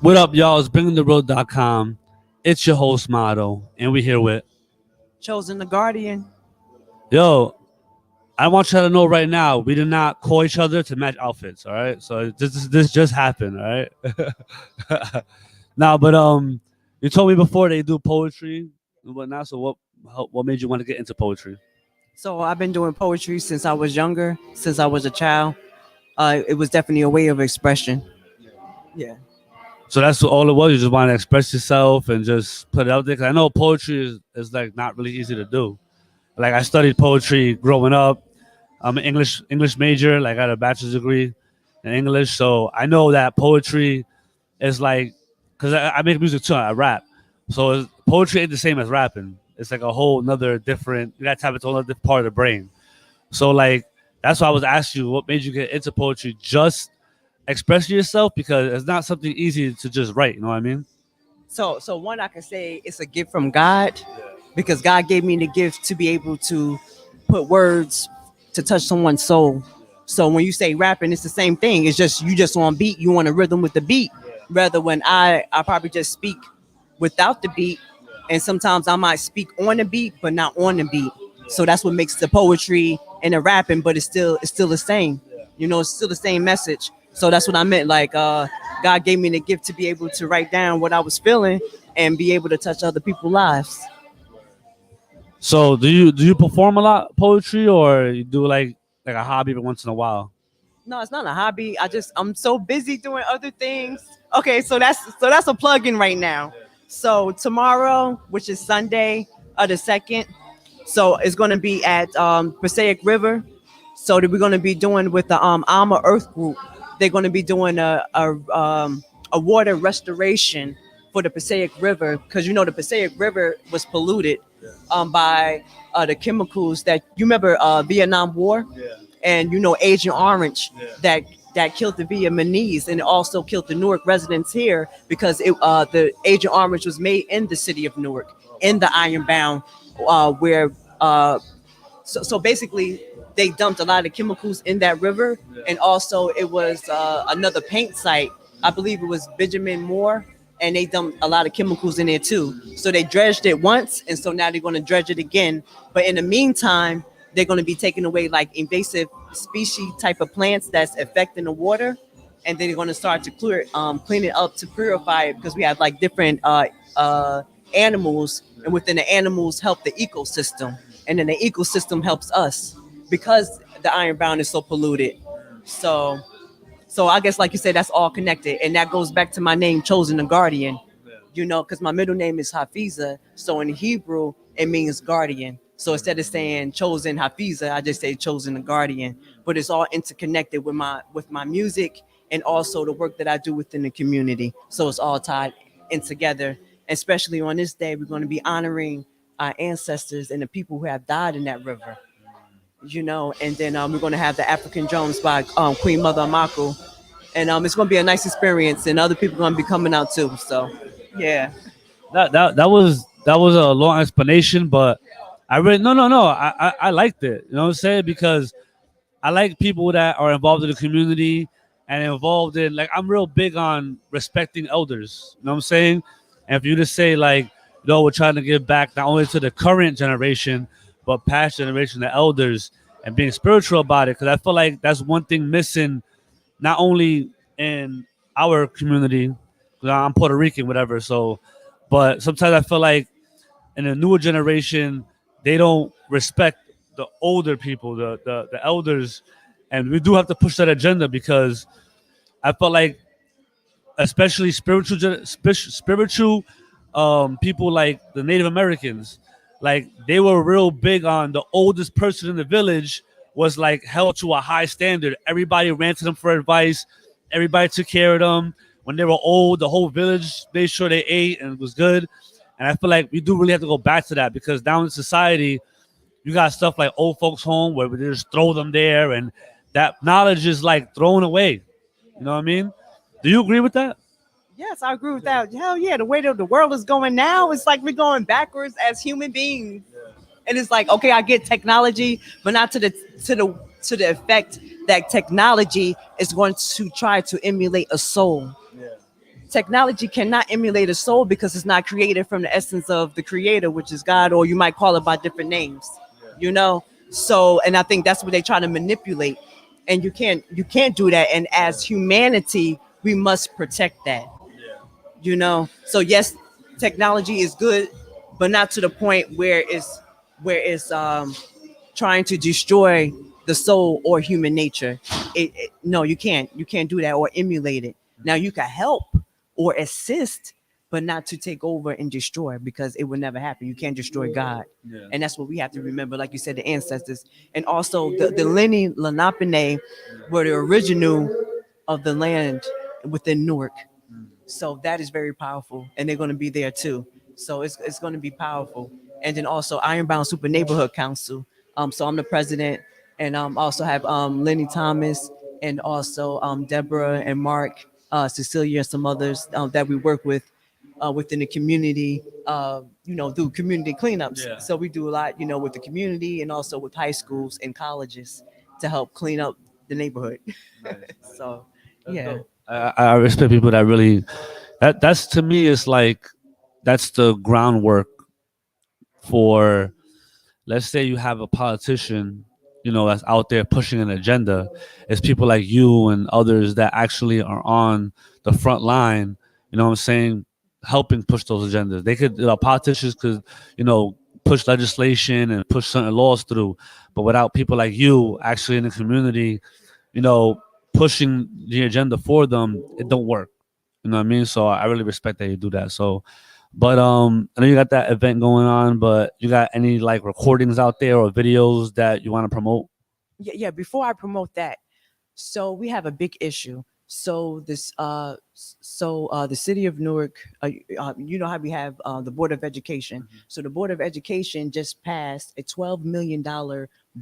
What up, y'all? It's bringingtheroad.com. It's your host, Motto, and we're here with Chozin the Guardian. Yo. I want you to know right now, we did not call each other to match outfits, all right? So this just happened, all right? Now, but you told me before they do poetry and whatnot. So what made you want to get into poetry? So I've been doing poetry since I was younger, since I was a child. It was definitely a way of expression. Yeah. So that's all it was. You just want to express yourself and just put it out there. 'Cause I know poetry is like not really easy to do. Like I studied poetry growing up. I'm an English major. Like I got a bachelor's degree in English, so I know that poetry is like, because I make music too. I rap, so poetry ain't the same as rapping. It's like a whole another different. You got to tap into another part of the brain. So like that's why I was asking you, what made you get into poetry? Just express yourself, because it's not something easy to just write. You know what I mean? So one I can say it's a gift from God, because God gave me the gift to be able to put words to touch someone's soul. So when you say rapping, it's the same thing. It's just you just want beat, you want a rhythm with the beat. Rather when I probably just speak without the beat, and sometimes I might speak on the beat but not on the beat. So that's what makes the poetry and the rapping, but it's still the same. You know, it's still the same message. So that's what I meant. Like God gave me the gift to be able to write down what I was feeling and be able to touch other people's lives. So do you perform a lot poetry, or you do like a hobby every once in a while? No, it's not a hobby. I'm so busy doing other things. Okay, so that's a plug-in right now. So tomorrow, which is Sunday, the 2nd, so it's going to be at Passaic River. So that we're going to be doing with the Alma Earth Group. They're going to be doing a water restoration for the Passaic River, because you know the Passaic River was polluted by the chemicals that you remember Vietnam War, and you know Agent Orange that killed the Vietnamese, and it also killed the Newark residents here, because the Agent Orange was made in the city of Newark, in the Ironbound, where so basically they dumped a lot of chemicals in that river, and also it was another paint site. I believe it was Benjamin Moore, and they dumped a lot of chemicals in there too. So they dredged it once, and so now they're going to dredge it again. But in the meantime, they're going to be taking away like invasive species type of plants that's affecting the water, and then they're going to start to clean it up to purify it, because we have like different animals, and within the animals help the ecosystem, and then the ecosystem helps us because the Ironbound is so polluted. So I guess, like you said, that's all connected, and that goes back to my name, Chozin the Guardian. You know, because my middle name is Hafiza, so in Hebrew it means guardian. So instead of saying Chozin Hafiza, I just say Chozin the Guardian. But it's all interconnected with my music, and also the work that I do within the community. So it's all tied in together. Especially on this day, we're going to be honoring our ancestors and the people who have died in that river. You know, and then we're going to have the African drums by Queen Mother Amaku, and it's going to be a nice experience, and other people are going to be coming out too. So, yeah. That was a long explanation, but I really no. I liked it. You know what I'm saying? Because I like people that are involved in the community and involved in, like, I'm real big on respecting elders. You know what I'm saying? And for you to say like, we're trying to give back not only to the current generation, but past generation, the elders, and being spiritual about it, because I feel like that's one thing missing, not only in our community, 'cause I'm Puerto Rican, whatever. So, but sometimes I feel like in the newer generation, they don't respect the older people, the elders, and we do have to push that agenda, because I felt like, especially spiritual people like the Native Americans, Like they were real big on the oldest person in the village was like held to a high standard. Everybody ran to them for advice. Everybody took care of them. When they were old, the whole village made sure they ate and it was good. And I feel like we do really have to go back to that because now in society, you got stuff like old folks home where we just throw them there and that knowledge is like thrown away. You know what I mean? Do you agree with that? Yes, I agree with that. Hell yeah, the way that the world is going now, it's like we're going backwards as human beings. And it's like, okay, I get technology, but not to the effect that technology is going to try to emulate a soul. Technology cannot emulate a soul because it's not created from the essence of the creator, which is God, or you might call it by different names. You know? So and I think that's what they try to manipulate. And you can't do that. And as humanity, we must protect that. So yes, technology is good, but not to the point where it's trying to destroy the soul or human nature. No, you can't do that or emulate it. Now you can help or assist, but not to take over and destroy, because it will never happen. You can't destroy God. And that's what we have to remember, like you said, the ancestors. And also the Lenni Lenape were the original of the land within Newark. So that is very powerful, and they're going to be there too. So it's going to be powerful. And then also Ironbound Super Neighborhood Council. So I'm the president, and also have Lenny Thomas, and also Deborah and Mark, Cecilia, and some others that we work with within the community. Do community cleanups. Yeah. So we do a lot, with the community and also with high schools and colleges to help clean up the neighborhood. So yeah. I respect people that really that's to me is like that's the groundwork for, let's say you have a politician, that's out there pushing an agenda. It's people like you and others that actually are on the front line, what I'm saying, helping push those agendas. They could, politicians could, push legislation and push certain laws through, but without people like you actually in the community, you know, pushing the agenda for them, it don't work. You know what I mean? So I really respect that you do that. So, but I know you got that event going on, but you got any like recordings out there or videos that you want to promote? Yeah. Before I promote that, so we have a big issue. The city of Newark, you know how we have the Board of Education. So the Board of Education just passed a $12 million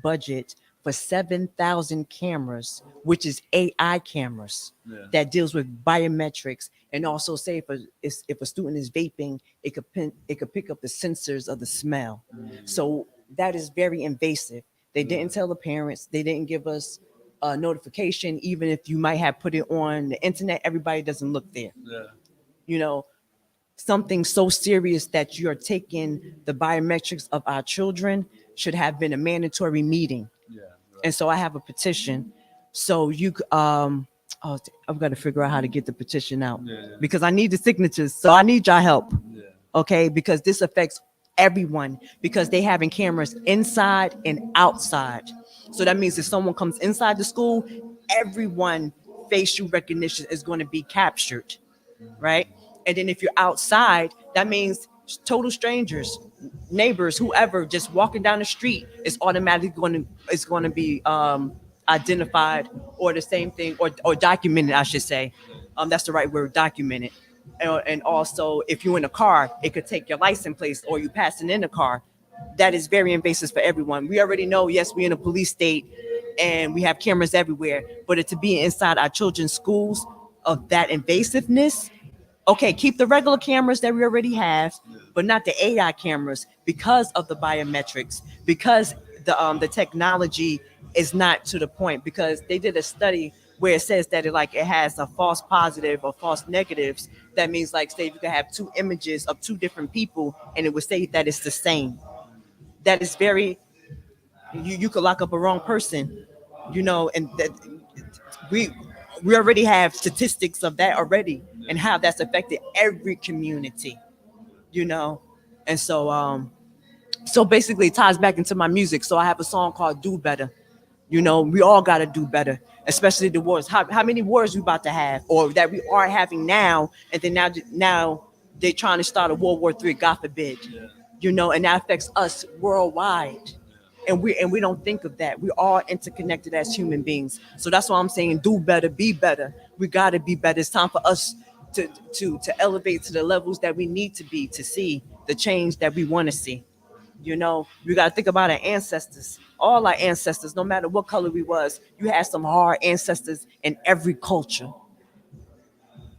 budget for 7,000 cameras, which is AI cameras that deals with biometrics, and also say if a student is vaping, it could pick up the sensors of the smell. So that is very invasive. They didn't tell the parents. They didn't give us a notification. Even if you might have put it on the internet, everybody doesn't look there. You know, something so serious that you're taking the biometrics of our children should have been a mandatory meeting. And so I have a petition. So oh, I've got to figure out how to get the petition out because I need the signatures. So I need your help. Okay, because this affects everyone, because they having cameras inside and outside. So that means if someone comes inside the school, everyone facial recognition is going to be captured, right? And then if you're outside, that means total strangers, neighbors, whoever, just walking down the street is automatically going to be identified, or the same thing, or documented, I should say. That's the right word, documented. And also, if you're in a car, it could take your license plate, or you passing in the car. That is very invasive for everyone. We already know, yes, we're in a police state and we have cameras everywhere, but to be inside our children's schools of that invasiveness, okay, keep the regular cameras that we already have, but not the AI cameras, because of the biometrics, because the technology is not to the point. Because they did a study where it says that it has a false positive or false negatives. That means, like, say you could have two images of two different people and it would say that it's the same. That is very, you could lock up a wrong person, and that we we already have statistics of that already, and how that's affected every community, you know. And so basically it ties back into my music. So I have a song called Do Better. We all got to do better, especially the wars. How many wars we about to have, or that we are having now, and then now they're trying to start a World War III, God forbid. And that affects us worldwide. And we don't think of that. We are interconnected as human beings. So that's why I'm saying do better, be better. We gotta be better. It's time for us to elevate to the levels that we need to be to see the change that we want to see. We got to think about our ancestors, all our ancestors, no matter what color we was. You had some hard ancestors in every culture,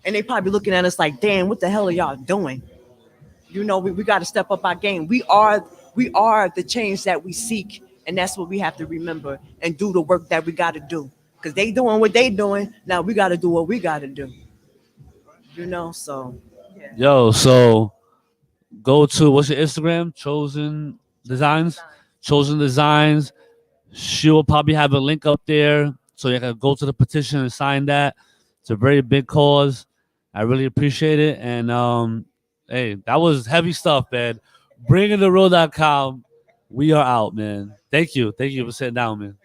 and they probably looking at us like, damn, what the hell are y'all doing? We got to step up our game. We are the change that we seek, and that's what we have to remember and do the work that we got to do, because they doing what they doing. Now we got to do what we got to do. So yeah. Yo, so go to what's your Instagram? Chosen Designs. Chosen Designs. She will probably have a link up there so you can go to the petition and sign that. It's a very big cause. I really appreciate it. And hey, that was heavy stuff, man. Bringingthereal.com. We are out, man. Thank you. Thank you for sitting down, man.